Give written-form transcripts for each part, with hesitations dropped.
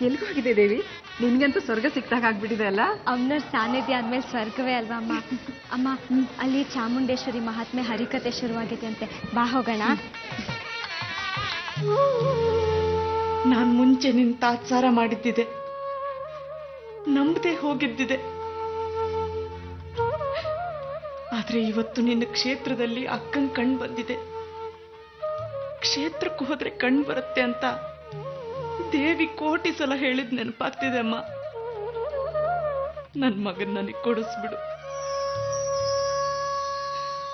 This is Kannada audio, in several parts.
ಎಲ್ಗೋಗಿದೆ ದೇವಿ? ನಿನ್ಗಂತೂ ಸ್ವರ್ಗ ಸಿಕ್ತಾಗ ಆಗ್ಬಿಟ್ಟಿದೆ ಅಲ್ಲ. ಅಮ್ಮನವ್ರ ಸಾನ್ನಿಧ್ಯ ಆದ್ಮೇಲೆ ಸ್ವರ್ಗವೇ ಅಲ್ವಾ ಅಮ್ಮ. ಅಮ್ಮ ಅಲ್ಲಿ ಚಾಮುಂಡೇಶ್ವರಿ ಮಹಾತ್ಮೆ ಹರಿಕತೆ ಶುರುವಾಗಿದೆ ಅಂತೆ, ಬಾ ಹೋಗೋಣ. ನಾನ್ ಮುಂಚೆ ನಿನ್ ತಾತ್ಸಾರ ಮಾಡಿದ್ದಿದೆ, ನಂಬದೆ ಹೋಗಿದ್ದಿದೆ. ಆದ್ರೆ ಇವತ್ತು ನಿನ್ನ ಕ್ಷೇತ್ರದಲ್ಲಿ ಅಕ್ಕಂಗ್ ಕಣ್ ಬಂದಿದೆ. ಕ್ಷೇತ್ರಕ್ಕೆ ಹೋದ್ರೆ ಕಣ್ ಬರುತ್ತೆ ಅಂತ ದೇವಿ ಕೋಟಿ ಸಲ ಹೇಳಿದ್ ನೆನಪಾಗ್ತಿದೆ ಅಮ್ಮ. ನನ್ ಮಗನ್ ನನಗ್ ಕೊಡಿಸ್ಬಿಡು.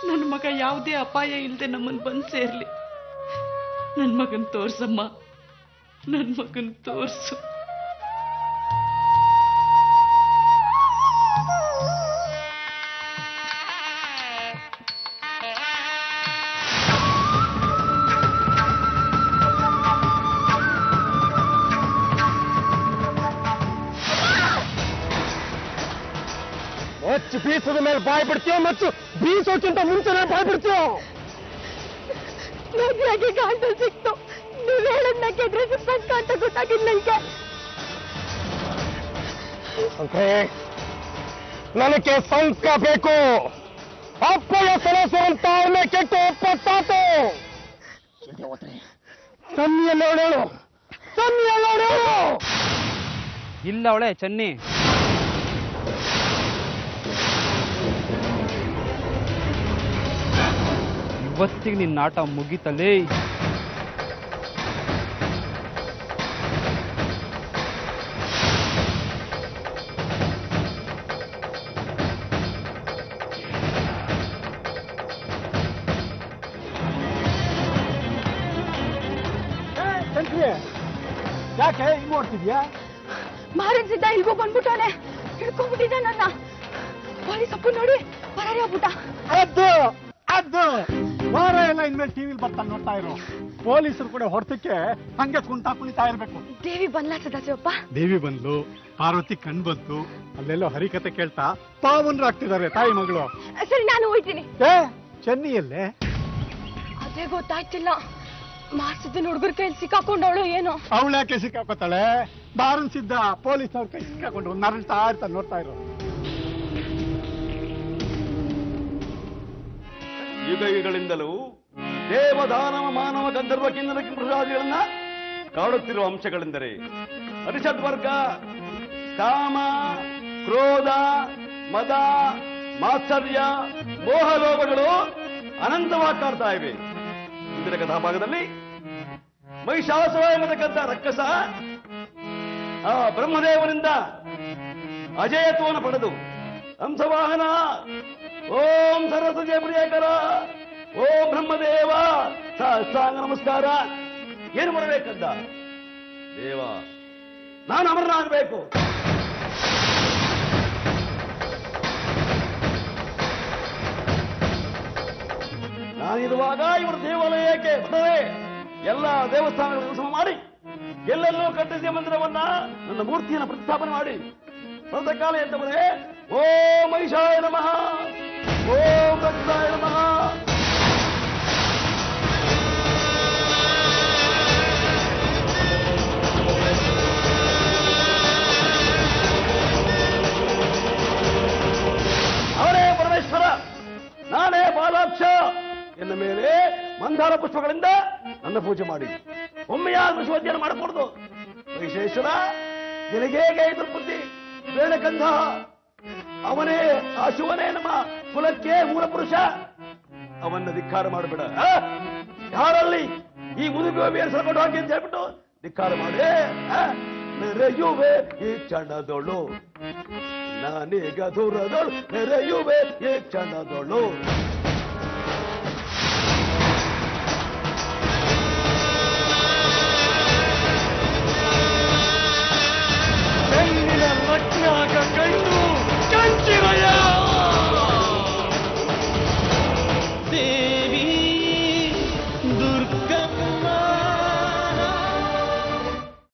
ನನ್ ಮಗ ಯಾವುದೇ ಅಪಾಯ ಇಲ್ಲದೆ ನಮ್ಮನ್ ಬಂದ್ ಸೇರ್ಲಿ. ನನ್ ಮಗನ್ ತೋರ್ಸಮ್ಮ, ನನ್ ಮಗನ್ ತೋರ್ಸು. ಬೀಸದ ಮೇಲೆ ಬಾಯ್ ಬಿಡ್ತೀಯೋ ಮತ್ತು ಬೀಸೋಕ್ಕಿಂತ ಮುಂಚೆನೆ ಬಾಯ್ ಬಿಡ್ತೀಯೋ? ನನ್ಗೆ ಕಾಂತ ಸಿಕ್ತು, ನೀವ್ ಹೇಳದ್ನ ಕೆಟ್ರೆ ಸಂಕ ಅಂತ ಗೊತ್ತಾಗಿಲ್ಲ ನಂಗೆ. ನನಗೆ ಸಂಕ ಬೇಕು. ಅಪ್ಪನ ಸಲಸು ಅಂತ ಅವನೇ ಕೆಟ್ಟು ಒಪ್ಪತ್ತಾತು. ಸನ್ನಿಯಲ್ಲೋಳು, ಸನ್ನಿಯಲ್ಲೋಳು. ಇಲ್ಲ ಅವಳೆ ಚನ್ನಿ. ಇವತ್ತಿಗೆ ನಿನ್ನ ಆಟ ಮುಗಿತಲೇ. ಯಾಕೆ ಹಿಂಗ್ ನೋಡ್ತಿದ್ಯಾ? ಮಾರನ್ ಸಿದ್ಧ ಇಲ್ಗೋ ಬಂದ್ಬಿಟ್ಟಾನೆ, ಹಿಡ್ಕೊಂಡ್ಬಿಟ್ಟಿದ್ದ ನನ್ನ. ಪೊಲೀಸ್ ಅಪ್ಪ ನೋಡಿ ಪರಾರಿ ಆಗ್ಬಿಟ್ಟ. ಅದು ವಾರ ಎಲ್ಲ ಇನ್ಮೇಲೆ ಟಿವಿಲಿ ಬರ್ತಾ ನೋಡ್ತಾ ಇರೋ. ಪೊಲೀಸರು ಕೂಡ ಹೊರತಕ್ಕೆ ಹಂಗೆ ಕುಣಿತಾ ಇರ್ಬೇಕು. ದೇವಿ ಬಂದ್ಲಾ ಸದಾಶಿವಪ್ಪ? ದೇವಿ ಬಂದ್ಲು, ಪಾರ್ವತಿ ಕಣ್ ಬಂತು. ಅಲ್ಲೆಲ್ಲೋ ಹರಿಕತೆ ಕೇಳ್ತಾ ಪಾವನ್ರು ಆಗ್ತಿದ್ದಾರೆ ತಾಯಿ ಮಗಳು. ಸರಿ, ನಾನು ಹೋಯ್ತೀನಿ. ಚೆನ್ನಿಯಲ್ಲೇ? ಅದೇ ಗೊತ್ತಾಯ್ತಿಲ್ಲ. ಮಾರ್ಸಿದ್ದ ಹುಡುಗರ ಕೈಲಿ ಸಿಕ್ಕಾಕೊಂಡವಳು ಏನೋ. ಅವಳ್ಯಾಕೆ ಸಿಕ್ಕಾಕೋತಾಳೆ? ಬಾರನ್ ಸಿದ್ದ ಪೊಲೀಸ್ನವ್ರ ಕೈ ಸಿಕ್ಕಾಕೊಂಡ್ರು ನರಳ್ತಾ ಇರ್ತಾ ನೋಡ್ತಾ ಇರೋ. ಯುಗಯುಗಳಿಂದಲೂ ದೇವದಾನವ ಮಾನವ ಗಂಧರ್ವ ಕಿನ್ನರ ಕಿಂಪುರಾದಿಗಳನ್ನ ಕಾಡುತ್ತಿರುವ ಅಂಶಗಳೆಂದರೆ ಅರಿಷದ್ವರ್ಗ, ಕಾಮ, ಕ್ರೋಧ, ಮದ, ಮಾತ್ಸರ್ಯ, ಮೋಹಲೋಭಗಳು ಅನಂತವಾಗಿ ಕಾಡ್ತಾ ಇವೆ. ಇಂದಿನ ಕಥಾಭಾಗದಲ್ಲಿ ಮಹಿಷಾಸುರ ಎಂಬತಕ್ಕಂಥ ರಕ್ಕಸ ಆ ಬ್ರಹ್ಮದೇವನಿಂದ ಅಜೇಯತ್ವವನ್ನು ಪಡೆದು ಹಂಸವಾಹನ, ಓಂ ಸರಸ್ವತಿ ಪ್ರಿಯಕರ, ಓಂ ಬ್ರಹ್ಮದೇವ ಸಾಷ್ಟಾಂಗ ನಮಸ್ಕಾರ ಏನು ಮಾಡಬೇಕಂದ? ದೇವ, ನಾನು ಅಮರನಾಗಬೇಕು. ನಾನಿರುವಾಗ ಇವರು ದೇವಾಲಯಕ್ಕೆ ಬರ್ತದೆ. ಎಲ್ಲ ದೇವಸ್ಥಾನಗಳನ್ನು ಸಮ ಮಾಡಿ ಎಲ್ಲೆಲ್ಲೋ ಕಟ್ಟಿಸಿದ ಮಂದಿರವನ್ನ ನನ್ನ ಮೂರ್ತಿಯನ್ನು ಪ್ರತಿಷ್ಠಾಪನೆ ಮಾಡಿ ಕಾಲ ಎಂತವರೇ ಓಂ ಮಹಿಷಾಯ ನಮಃ, ಓಂ ರಕ್ತಾಯ ನಮಃ. ಅವರೇ ಪರಮೇಶ್ವರ, ನಾನೇ ಬಾಲಾಕ್ಷ ಎನ್ನ ಮೇಲೆ ಮಂದಾರ ಪುಷ್ಪಗಳಿಂದ ನನ್ನ ಪೂಜೆ ಮಾಡಿ ಒಮ್ಮೆಯಾದ ವಿಶ್ವೋದ್ಯಾನ ಮಾಡಕೂಡದು. ವಿಶೇಶ್ವರ, ನಿನಗೇಗೆ ಇದ್ರ ಬುದ್ಧಿ ಬೇಡಕಂಧ? ಅವನೇ ಆ ಶಿವನೇ ನಮ್ಮ ಕುಲಕ್ಕೆ ಮೂಲ ಪುರುಷ. ಅವನ್ನ ಧಿಕ್ಕಾರ ಮಾಡಬೇಡ. ಯಾರಲ್ಲಿ ಈ ಮುದುಗೋಬಿ ಸಲ್ಕೊಂಡು ಹಾಕಿ ಅಂತ ಹೇಳ್ಬಿಟ್ಟು ಧಿಕ್ಕಾರ ಮಾಡಿ ನೆರೆಯುವೆ ಈ ಕ್ಷಣದೊಳು, ನಾನೀಗ ದೂರದೊಳು ನೆರೆಯುವೆ ಈ ಕ್ಷಣದೊಳು.